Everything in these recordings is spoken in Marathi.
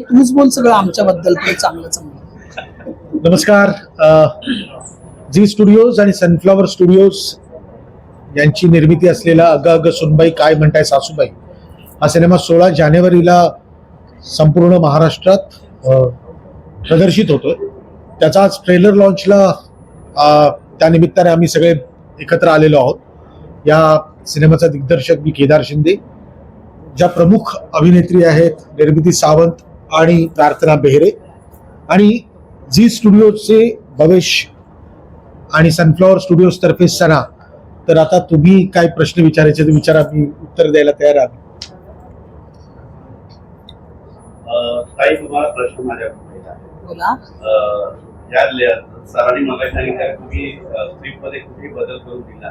तूच बोल सगळं आमच्याबद्दल पण चांगलं चांगलं. नमस्कार. झी स्टुडिओज आणि सनफ्लॉवर स्टुडिओज यांची निर्मिती असलेला अग अग सुनबाई काय म्हणताय सासूबाई हा सिनेमा 16 जानेवारीला संपूर्ण महाराष्ट्रात प्रदर्शित होतोय. त्याचा आज ट्रेलर लॉन्चला त्यानिमित्ताने आम्ही सगळे एकत्र आलेलो आहोत. या सिनेमाचा दिग्दर्शक मी केदार शिंदे, ज्या प्रमुख अभिनेत्री आहेत निर्मिती सावंत आणि प्रार्थना बेहरे, आणि झी स्टुडिओचे भवेश आणि सनफ्लॉवर स्टुडिओज तर्फे सना. तर आता तुम्ही काय प्रश्न विचारायचे ते विचारा, मी उत्तर द्यायला तयार आहे. काही तुम्हाला प्रश्न माझ्याकडे बोला. सरांनी मला सांगितलं तुम्ही स्क्रिप्ट मध्ये कुठेही बदल करून दिला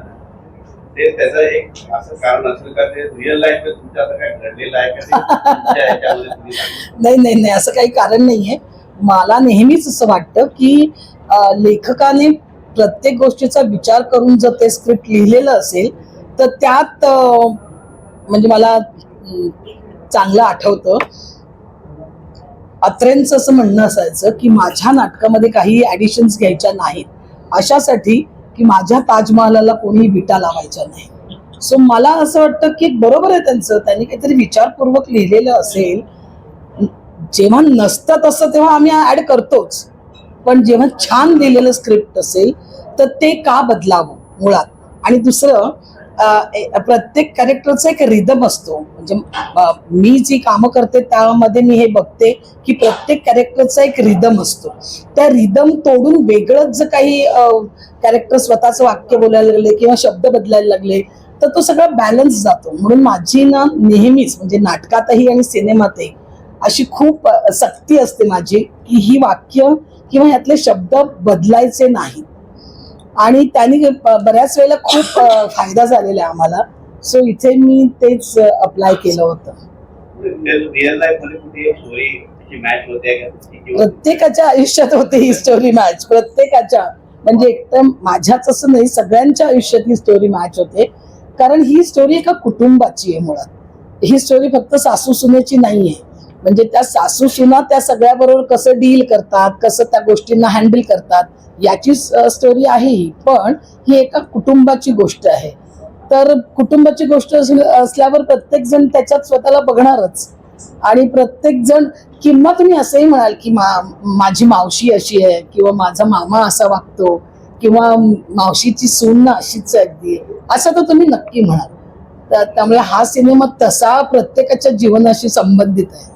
ते त्याचं एक असं कारण असेल का ते रिअल लाईफ तुमच्या असं काय घडलेलं आहे का? नाही नाही नाही, असं काही कारण नाहीये. मला नेहमीच असं वाटतं की लेखकाने प्रत्येक गोष्टीचा विचार करून जर ते स्क्रिप्ट लिहिलेलं असेल तर त्यात म्हणजे मला चांगलं आठवतं अत्रेंचं असं म्हणणं असायचं की माझ्या नाटकामध्ये काही ऍडिशन्स घ्यायच्या नाहीत, अशासाठी की माझ्या ताजमहालाला कोणी विटा लावायच्या नाही. सो मला असं वाटतं की बरोबर आहे त्यांचं, त्यांनी काहीतरी विचारपूर्वक लिहिलेलं असेल. जेव्हा नसतं तसं तेव्हा आम्ही ऍड करतोच, पण जेव्हा छान लिहिलेलं स्क्रिप्ट असेल तर ते का बदलावं मुळात. आणि दुसरं प्रत्येक कॅरेक्टरचा एक रिदम असतो. म्हणजे मी जी कामं करते त्यामध्ये मी हे बघते की प्रत्येक कॅरेक्टरचा एक रिदम असतो. त्या रिदम तोडून वेगळंच जर काही कॅरेक्टर स्वतःचं वाक्य बोलायला लागले किंवा शब्द बदलायला लागले तर तो सगळा बॅलन्स जातो. म्हणून माझी ना नेहमीच म्हणजे नाटकातही आणि सिनेमातही अशी खूप सक्ती असते माझी की ही वाक्य किंवा यातले शब्द बदलायचे नाहीत. आणि त्यांनी बऱ्याच वेळेला खूप फायदा झालेला आहे आम्हाला. सो इथे मी तेच अप्लाय केलं होतं. रिअल लाईफ मध्ये कुठे स्टोरी मॅच होते का? प्रत्येकाच्या आयुष्यात होते ही स्टोरी मॅच, प्रत्येकाच्या. म्हणजे एकदम माझ्याच असं नाही, सगळ्यांच्या आयुष्यात ही स्टोरी मॅच होते. कारण ही स्टोरी एका कुटुंबाची आहे मुळात. ही स्टोरी फक्त सासू सुनेची नाहीये. म्हणजे त्या सासू सुना त्या सगळ्याबरोबर कसं डील करतात, कसं त्या गोष्टींना हँडल करतात याची स्टोरी आहे ही. पण ही एका कुटुंबाची गोष्ट आहे. तर कुटुंबाची गोष्ट असल्यावर प्रत्येक जण त्याच्यात स्वतःला बघणारच. आणि प्रत्येक जण किंवा तुम्ही असंही म्हणाल की माझी मावशी अशी आहे किंवा माझा मामा असा वागतो किंवा मावशीची सून ना अशीच आहे अगदी, असं तर तुम्ही नक्की म्हणाल. त्यामुळे हा सिनेमा तसा प्रत्येकाच्या जीवनाशी संबंधित आहे.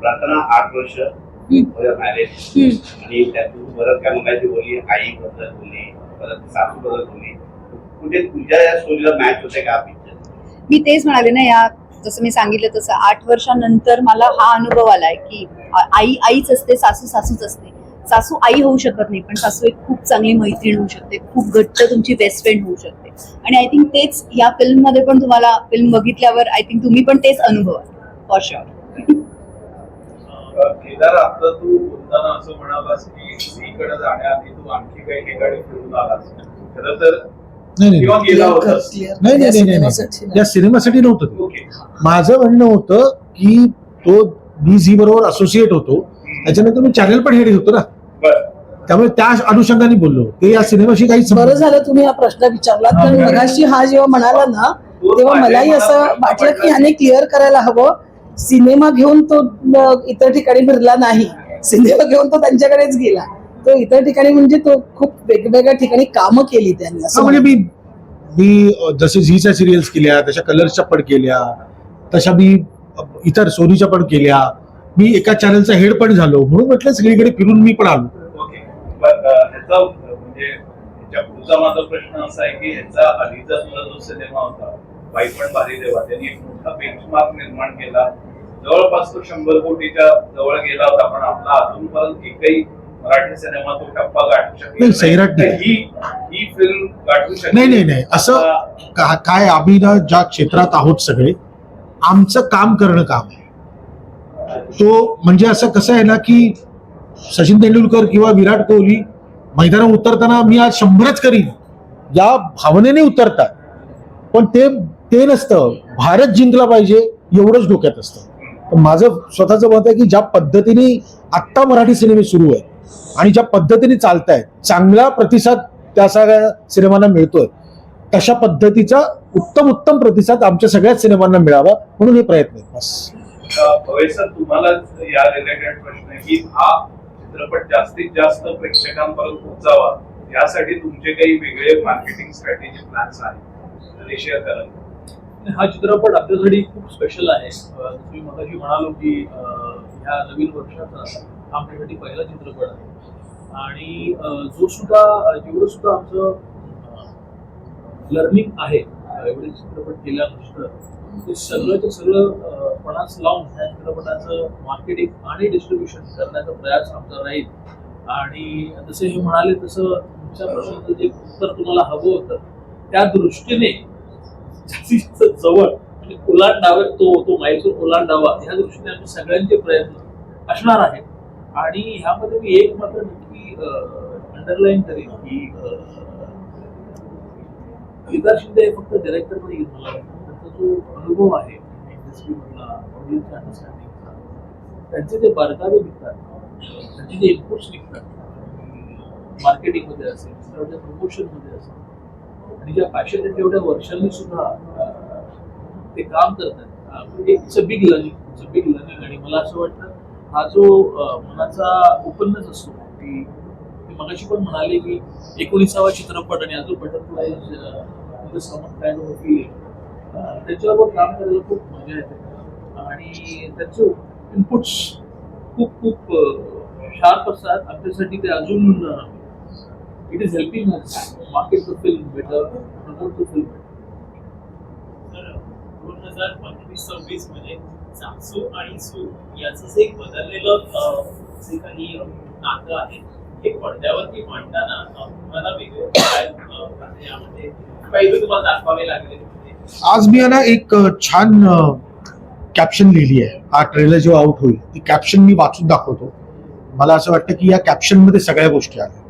प्रार्थना 8 वर्ष मॅरेज आणि त्यातून बरंच काय मगाशी बोलली, आई बद्दल बोलली, परत सासू बद्दल बोलली. म्हणजे तुझ्या या स्टोरीला मॅच होते का पिक्चर? मी तेच म्हणाले ना, या जसं मी सांगितलं तसं 8 वर्षानंतर मला हा अनुभव आलाय की आई आईच असते, सासू सासूच असते. सासू आई होऊ शकत नाही, पण सासू एक खूप चांगली मैत्रीण होऊ शकते, खूप घट्ट तुमची बेस्ट फ्रेंड होऊ शकते. आणि आय थिंक तेच या फिल्म मध्ये पण तुम्हाला फिल्म बघितल्यावर आय थिंक तुम्ही पण तेच अनुभव फॉर शुअर. केदार, आता तू बोलताना असं म्हणालास की झीकडे जाण्याआधी तू आणखी काही ठिकाणी फिरून आलास. खरं तर नाही किंवा गेला होतास? नाही, या सिनेमासाठी नव्हतं. माझं म्हणणं होतं की तो मी झी बरोबर असोसिएट होतो, त्याच्यानंतर मी चॅनल पण हेड होतो ना, त्यामुळे त्या अनुषंगाने बोललो. ते या सिनेमाशी काहीच. बरं झालं तुम्ही हा प्रश्न विचारलात, कारण मगाशी हा जेव्हा म्हणाला ना तेव्हा मलाही असं वाटलं की ह्याने क्लिअर करायला हवं. सिनेमा घेऊन तो इतर ठिकाणी फिरला नाही, सिनेमा घेऊन तो त्यांच्याकडेच गेला. तो इतर ठिकाणी म्हणजे तो खूप वेगवेगळ्या ठिकाणी कामं केली त्यांनी. असं म्हणजे मी जसे झीच्या सिरियल्स केल्या, तशा कलर्सच्या पण केल्या, तशा मी इतर सोनीच्या पण केल्या. मी एका चॅनलचा हेड पण झालो, म्हणून म्हटलं सगळीकडे फिरून मी पण आलो. ह्याचा म्हणजे पुढचा माझा प्रश्न असा आहे की ह्याचा आधीचा तुझा जो सिनेमा होता बाई पण भारी देवा, त्यांनी एक मोठा बेंचमार्क निर्माण केला. जवळपास तो 100 कोटीच्या जवळ गेला होता, पण आपला अजूनपर्यंत एकही मराठी सिनेमा तो टप्पा गाठू शकतो. ही फिल्म गाठू शकते? नाही, असं काय, आम्ही ना ज्या क्षेत्रात आहोत सगळे, आमचं काम करणं काम आहे. तो म्हणजे असं कसं आहे ना की सचिन तेंडुलकर किंवा विराट कोहली मैदानात उतरताना मी आज 100च करीन या भावनेने उतरतात, पण ते नसतं. भारत जिंकला पाहिजे एवढंच डोक्यात असतं. तर माझं स्वतःचं मत आहे की ज्या पद्धतीने आत्ता मराठी सिनेमे सुरू आहेत आणि ज्या पद्धतीने चालतायत, चांगला प्रतिसाद त्या सगळ्या सिनेमांना मिळतोय, तशा पद्धतीचा उत्तम प्रतिसाद आमच्या सगळ्याच सिनेमांना मिळावा म्हणून हे प्रयत्न आहेत. बस. भवेश सर, तुम्हाला या रिलेटेड प्रश्न आहे की हा चित्रपट जास्तीत जास्त प्रेक्षकांपर्यंत पोहोचावा यासाठी तुमचे काही वेगळे मार्केटिंग स्ट्रॅटेजी प्लॅन्स आहेत ते शेअर कराल? हा चित्रपट आपल्यासाठी खूप स्पेशल आहे. तुम्ही मगाशी म्हणालो की ह्या नवीन वर्षाचा हा आपल्यासाठी पहिला चित्रपट आहे आणि जेवढं सुद्धा आमचं लर्निंग आहे एवढे चित्रपट केल्यानंतर ते सगळं पणास लावून ह्या चित्रपटाचं मार्केटिंग आणि डिस्ट्रीब्युशन करण्याचा प्रयास आमचा राहील. आणि जसे हे म्हणाले तसं तुमच्या प्रश्नाचं जे उत्तर तुम्हाला हवं होतं त्या दृष्टीने जास्तीत जास्त जवळ आणि ओलांडावे तो मैसूर ओलांडावा ह्या दृष्टीने आम्ही सगळ्यांचे प्रयत्न असणार आहेत. आणि ह्यामध्ये मी एक मात्र नक्की अंडरलाईन करेन की केदार शिंदे हे फक्त डायरेक्टर नाही, मला त्यांचा जो अनुभव आहे इंडस्ट्रीमधला, ऑडियन्सच्या अंडरस्टँडिंगचा, त्यांचे जे बारकावे निघतात, त्यांचे जे इनपुट्स निघतात मार्केटिंगमध्ये असेल, प्रमोशनमध्ये असेल, आणि ज्या पॅशनेट एवढ्या वर्षांनी सुद्धा ते काम करतात, इट्स अ बिग लर्निंग. आणि मला असं वाटतं हा जो मनाचा ओपननेस असतो की मगाशी पण म्हणाले की 19वा चित्रपट आणि अजून बटरफ्लाय त्याच्यावर काम करायला खूप मजा येते आणि त्याचे इनपुट्स खूप शार्प असतात. आमच्यासाठी ते अजून it is helping us market the film better, promote the film. तर 2025-26 मध्ये सासू आणि सू याचं जे एक बदललेलं जे काही नातं आहे हे पडद्यावरती मांडताना तुम्हाला वेगळे यामध्ये काही तुम्हाला दाखवावे लागले? आज मी ना एक छान कॅप्शन लिहिली आहे. हा ट्रेलर जेव्हा आउट होईल ती कॅप्शन मी वाचून दाखवतो. मला असं वाटतं की या कॅप्शन मध्ये सगळ्या गोष्टी आल्या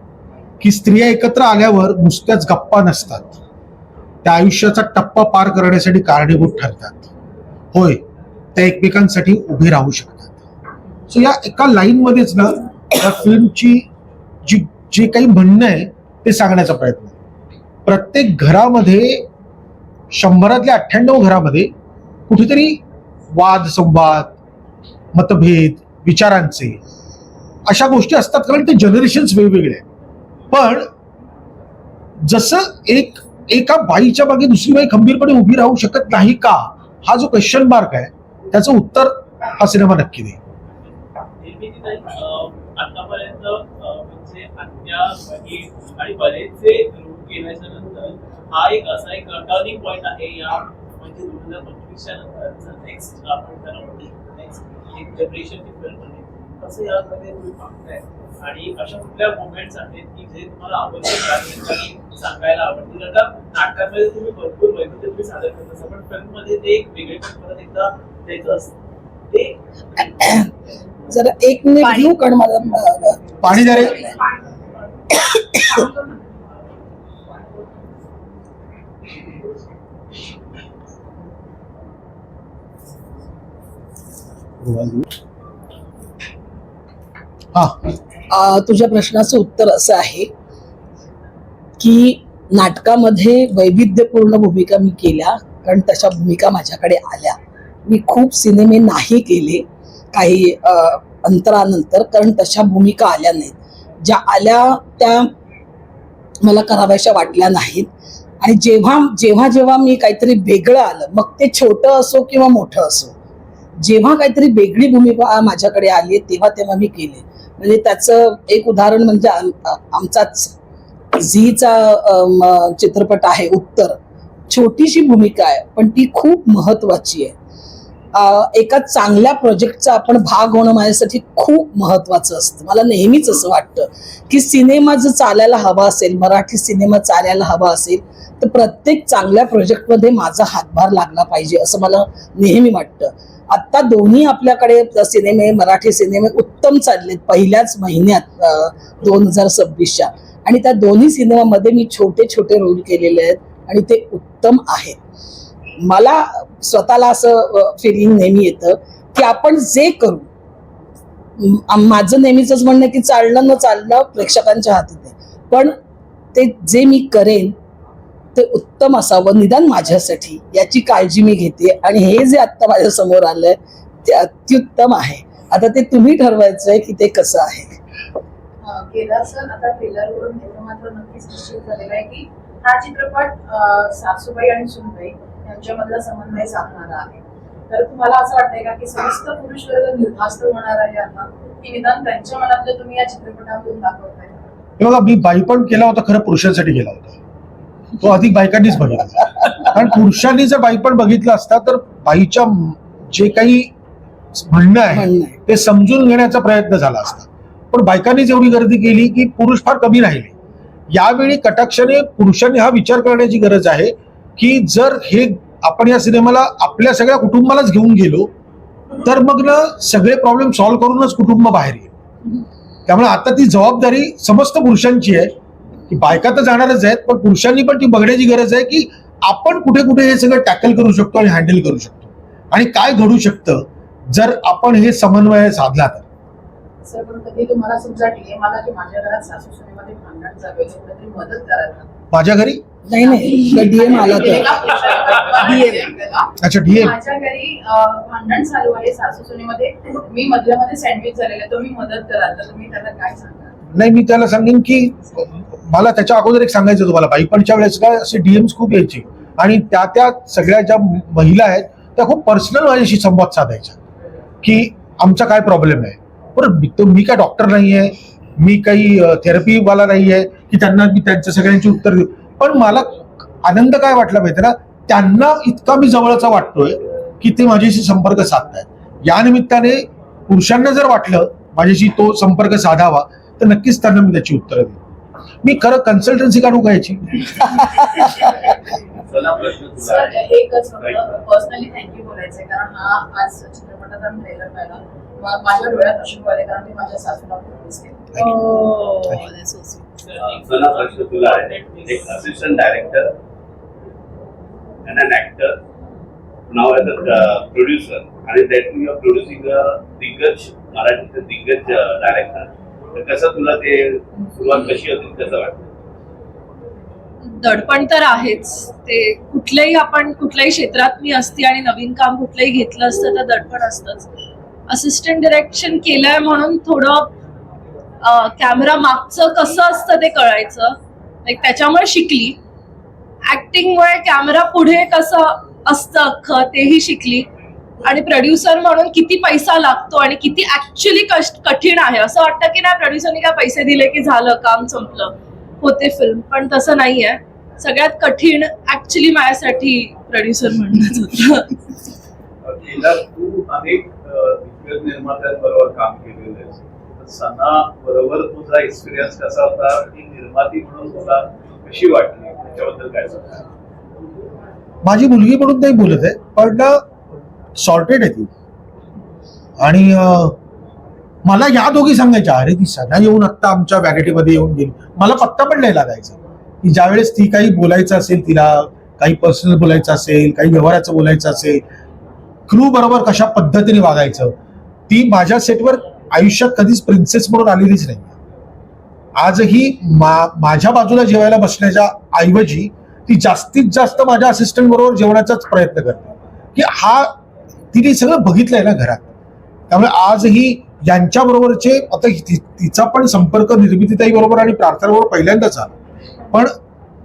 की स्त्रिया एकत्र आल्यावर नुसत्याच गप्पा नसतात, त्या आयुष्याचा टप्पा पार करण्यासाठी कारणीभूत ठरतात. होय, त्या एकमेकांसाठी उभे राहू शकतात. सो या एका लाईन मध्येच ना या फिल्मची जे काही म्हणणं आहे ते सांगण्याचा प्रयत्न. प्रत्येक घरामध्ये 100 98 घरामध्ये कुठेतरी वाद संवाद, मतभेद, विचारांचे अशा गोष्टी असतात, कारण ते जनरेशन्स वेगवेगळे आहेत. पण जसं एका बाईच्या मागे दुसरी बाई खंबीरपणे उभी राहू शकत नाही का, हा जो क्वेश्चन मार्क आहे त्याचं उत्तर हा सिनेमा नक्की देईल. आतापर्यंत म्हणजे आणि बरेचसे रूप केल्याच्या नंतर हा एक असा एक टर्निंग पॉईंट आहे या म्हणजे 2025च्या नंतर नेक्स्ट आपण त्याला म्हणू शकतो नेक्स्ट एक जनरेशनची फिल्म आहे. कसं यामध्ये तुम्ही पाहताय आणि अशा कुठल्या मोमेंट्स आहेत की जे तुम्हाला आवडतील सांगायला आवडतील? आता नाटकांमध्ये तुम्ही भरपूर वैविध्य तुम्ही सादर करत असता, पण फिल्म मध्ये ते एक वेगळे परत एकदा द्यायचं असतं ते. जरा एक मिनिट घेऊ, कारण मला पाणी द्या रे. तुझ्या प्रश्नाचं उत्तर असं आहे की नाटकामध्ये वैविध्यपूर्ण भूमिका मी केल्या, कारण तशा भूमिका माझ्याकडे आल्या. मी खूप सिनेमे नाही केले काही अंतरानंतर, कारण तशा भूमिका आल्या नाहीत. ज्या आल्या त्या मला कराव्याशा वाटल्या नाहीत. आणि जेव्हा मी काहीतरी वेगळं आलं, मग ते छोटं असो किंवा मोठं असो, जेव्हा काहीतरी वेगळी भूमिका माझ्याकडे आली तेव्हा मी केले. म्हणजे त्याचं एक उदाहरण म्हणजे आमचाच झीचा चित्रपट आहे उत्तर. छोटीशी भूमिका आहे पण ती खूप महत्वाची आहे. एका चांगल्या प्रोजेक्टचा आपण भाग होणं माझ्यासाठी खूप महत्वाचं असतं. मला नेहमीच असं वाटतं की सिनेमा जर चालायला हवा असेल, मराठी सिनेमा चालायला हवा असेल, तर प्रत्येक चांगल्या प्रोजेक्टमध्ये माझा हातभार लागला पाहिजे असं मला नेहमी वाटतं. आत्ता दोन्ही आपल्याकडे सिनेमे, मराठी सिनेमे उत्तम चाललेत पहिल्याच महिन्यात 2026च्या, आणि त्या दोन्ही सिनेमामध्ये मी छोटे रोल केलेले आहेत आणि ते उत्तम आहेत. मला स्वतःला असं फिलिंग नेहमी येतं की आपण जे करू, माझं नेहमीच म्हणणं आहे की चालणं न चालणं प्रेक्षकांच्या हातात आहे, पण ते जे मी करेन ते उत्तम असावं निदान माझ्यासाठी याची काळजी मी घेते. आणि हे जे आत्ता माझ्या समोर आलंय ते अत्युत्तम आहे. आता ते तुम्ही ठरवायचंय की ते कसं आहे. केदार सर, आता ट्रेलरवरून हे मात्र नक्कीच निश्चित झालेलं आहे की हा चित्रपट सासूबाई आणि सुनबाई यांच्यामधला समन्वय साधणारा आहे. तर तुम्हाला असं वाटतंय का की समस्त पुरुष वर्ग निर्धास्त होणार आहे आता, की निदान त्यांच्या मनातलं तुम्ही या चित्रपटामधून दाखवताय? हे बघा, मी बाईपण केला होता खरं पुरुषांसाठी केला होता, तो अधिक बायकांनीच बघितला. कारण पुरुषांनी जर बाईपण बघितला असता तर बाईच्या जे काही म्हणणं आहे ते समजून घेण्याचा प्रयत्न झाला असता. पण बायकांनीच एवढी गर्दी केली की पुरुष फार कमी राहिले. यावेळी कटाक्षाने पुरुषांनी हा विचार करण्याची गरज आहे की जर हे आपण या सिनेमाला आपल्या सगळ्या कुटुंबालाच घेऊन गेलो तर मग ना सगळे प्रॉब्लेम सॉल्व्ह करूनच कुटुंब बाहेर येईल. त्यामुळे आता ती जबाबदारी समस्त पुरुषांची आहे की बायका तर जाणारच आहेत, पण पुरुषांनी पण ती बघण्याची गरज आहे की आपण कुठे कुठे हे सगळं टॅकल करू शकतो आणि हँडल करू शकतो आणि काय घडू शकतं जर आपण हे समन्वय साधला तर. सर, पण कधी तुम्हाला समजा डीएम आला की माझ्या घरात सासू सुनेमध्ये भांडण चालू आहे, कुठेतरी मदत करायला माझ्या घरी नाही डीएम आला तर अच्छा डीएम माझ्या घरी भांडण चालू आहे सासू सुनेमध्ये, मी मधल्यामध्ये सँडविच झालेलं आहे, तुम्ही मदत कराल तर तुम्ही त्याला काय सांगाल? नाही, मी त्याला सांगेन की मला त्याच्या अगोदर एक सांगायचं तुम्हाला, बाईपणच्या वेळेस काय असे डीएम्स खूप यायचे आणि त्या सगळ्या ज्या महिला आहेत त्या खूप पर्सनल माझ्याशी संवाद साधायच्या की आमचा काय प्रॉब्लेम आहे. बरं, मी काय डॉक्टर नाही आहे, मी काही थेरपीवाला नाही आहे की त्यांना मी त्यांच्या सगळ्यांची उत्तर देऊ. पण मला आनंद काय वाटला माहिती ना, त्यांना इतका मी जवळचा वाटतोय की ते माझ्याशी संपर्क साधतायत. या निमित्ताने पुरुषांना जर वाटलं माझ्याशी तो संपर्क साधावा तर नक्कीच त्यांना मी त्याची उत्तरं देईन. मी खरं कन्सल्टन्सी काढू का याची? सर, एकच पर्सनली थँक्यू बोलायचंय कारण हा आज चित्रपटाचा ट्रेलर पाहिला, माझ्या डोळ्यात अश्रू आले कारण मी माझ्या सासूला खूप मिस केलं. चला प्रश्न तुला आहे. एक assistant director and an actor, नाव ॲज अ प्रोड्युसर, आणि that you are producing a दिग्गज मराठीचं दिग्गज डायरेक्टर. तर कसं तुला ते सुरुवात कशी होती, कसं वाटतं? दडपण तर आहेच. ते कुठल्याही क्षेत्रात मी असते आणि नवीन काम कुठलंही घेतलं असतं तर दडपण असतंच. असिस्टंट डिरेक्शन केलंय म्हणून थोडं कॅमेरा मागचं कसं असतं ते कळायचं, त्याच्यामुळे शिकली. ऍक्टिंगमुळे कॅमेरा पुढे कसं असतं अख्खं तेही शिकली. आणि प्रोड्युसर म्हणून किती पैसा लागतो आणि किती ऍक्च्युली कठीण आहे. असं वाटतं की नाही प्रोड्युसरने काय पैसे दिले की झालं काम संपलं, होते फिल्म, पण तसं नाहीये. सगळ्यात कठीण ऍक्च्युली माझ्यासाठी प्रोड्युसर म्हणणंच होतं. तू अनेक दिग्गज निर्मात्यांबरोबर काम केलेलं आहे, सना बरोबर तुझा एक्सपिरियन्स कसा होता? ती निर्माती म्हणून तुला कशी वाटली, त्याच्याबद्दल काय सांगता? माझी मुलगी म्हणून नाही बोलत आहे, पण सॉर्टेड आहे ती. आणि मला या दोघी सांगायच्या, अरे ती सना येऊन आत्ता आमच्या वॅनिटीमध्ये येऊन गेली. मला पत्ता पण नाही लागायचा की ज्यावेळेस ती काही बोलायचं असेल, तिला काही पर्सनल बोलायचं असेल, काही व्यवहाराचं बोलायचं असेल, क्रू बरोबर कशा पद्धतीने वागायचं, ती माझ्या सेटवर आयुष्यात कधीच प्रिन्सेस म्हणून आलेलीच नाही. आजही माझ्या बाजूला जेवायला बसण्याच्या ऐवजी ती जास्तीत जास्त माझ्या असिस्टंट बरोबर जेवण्याचाच प्रयत्न करते की तिने सगळं बघितलंय ना घरात. त्यामुळे आजही यांच्या बरोबरचे आता तिचा पण संपर्क निर्मितीताई बरोबर आणि प्रार्थना बरोबर पहिल्यांदाच आला. पण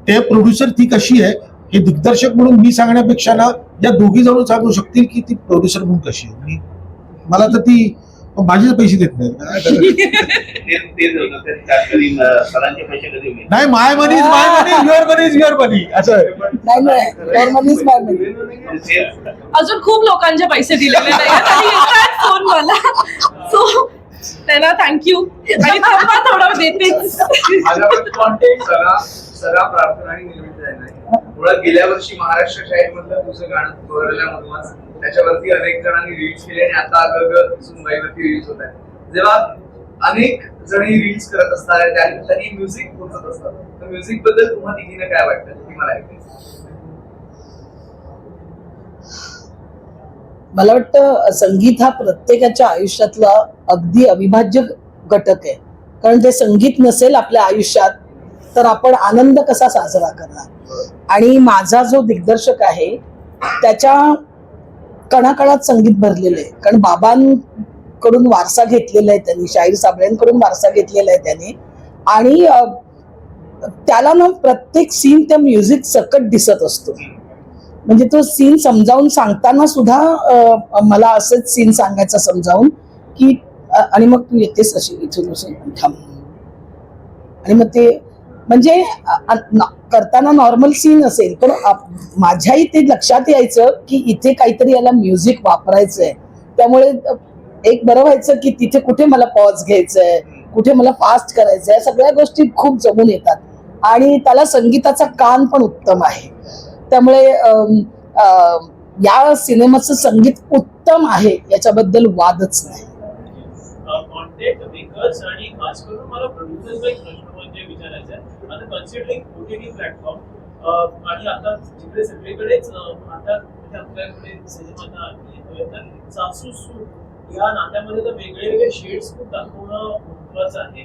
ते प्रोड्युसर ती कशी आहे हे दिग्दर्शक म्हणून मी सांगण्यापेक्षा ना या दोघी जण सांगू शकतील की ती प्रोड्युसर म्हणून कशी आहे. मला तर ती माझेच पैसे देत नाही. नाही, my money is my money, your money is your money असं. अजून खूप लोकांचे पैसे दिलेले नाही फोन मला, सो त्यांना थँक्यू. आणि थांबा थोडं देतेच. सगळा प्रार्थना आणि मुळात गेल्या वर्षी महाराष्ट्र शाहीर मधलं तुझं गाणं तोरल्या मधमास, त्याच्यावरती अनेक जणांनी रील्स केले आणि आता अगं सुनबाईवरती रील्स होत आहेत. जेव्हा अनेक जण ही रील्स करत असतात त्यांनी म्युझिक पोचत असतात, तर म्युझिक बद्दल तुम्हाला तिघीनं काय वाटतं, की मला ऐकायचं? मला वाटतं संगीत हा प्रत्येकाच्या आयुष्यातला अगदी अविभाज्य घटक आहे. कारण ते संगीत नसेल आपल्या आयुष्यात तर आपण आनंद कसा साजरा करणार. आणि माझा जो दिग्दर्शक आहे त्याच्या कणाकणात संगीत भरलेलं आहे. कारण बाबांकडून वारसा घेतलेला आहे त्यांनी, शाहीर साबळेंकडून वारसा घेतलेला आहे त्याने. आणि त्याला ना प्रत्येक सीन त्या म्युझिक सकट दिसत असतो. म्हणजे तो सीन समजावून सांगताना सुद्धा मला असंच सीन सांगायचं समजावून की आणि मग तू येतेस अशी इथून थांब. आणि मग ते म्हणजे करताना नॉर्मल सीन असेल पण माझ्याही ते लक्षात यायचं की इथे काहीतरी याला म्युझिक वापरायचंय. त्यामुळे एक बरं व्हायचं की तिथे कुठे मला पॉज घ्यायचंय, कुठे मला फास्ट करायचंय, सगळ्या गोष्टी खूप जमून येतात. आणि त्याला संगीताचा कान पण उत्तम आहे. त्यामुळे या सिनेमाचं संगीत उत्तम आहे याच्याबद्दल वादच नाही. कॉन्टेंट मेकर्स आणि खास करून मला प्रोड्युसर्सचा एक प्रश्न म्हणजे विचारायचा आहे. आता कन्सिडरिंग ओटीटी प्लॅटफॉर्म आणि आता जिकडे सगळीकडेच आता म्हणजे आपल्याकडे सिनेमा येतोय तर सासू सून या नात्यामध्ये तर वेगळे वेगळे शेड्स खूप दाखवणं महत्वाचं आहे.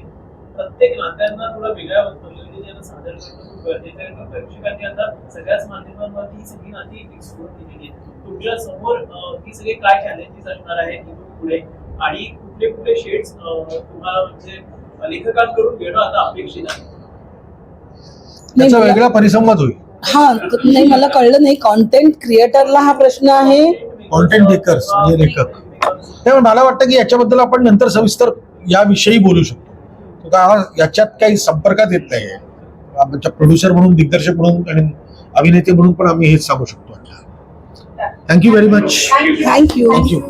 प्रत्येक नात्यांना थोडा वेगळ्या पद्धतीने त्यांना सादर करणं खूप गरजेचं आहे. कारण प्रेक्षकांनी आता सगळ्याच माध्यमांवरती ही सगळी नाती एक्सप्लोर केलेली आहे. तुमच्या समोर ही सगळे काय चॅलेंजेस असणार आहेत इथून पुढे आणि कुठले कुठले शेड्स तुम्हाला म्हणजे लेखकांकडून घेणं आता अपेक्षित आहे? त्याचा वेगळा परिसंवाद होईल. हा नाही मला कळलं नाही. कॉन्टेंट क्रिएटरला हा प्रश्न आहे. कॉन्टेंट मेकर्स म्हणजे लेखक. त्यामुळे मला वाटतं की याच्याबद्दल आपण नंतर सविस्तर याविषयी बोलू शकतो. याच्यात काही संपर्कात येत नाही. आमच्या प्रोड्युसर म्हणून, दिग्दर्शक म्हणून आणि अभिनेते म्हणून पण आम्ही हेच सांगू शकतो. Thank you very much. Thank you. Thank you.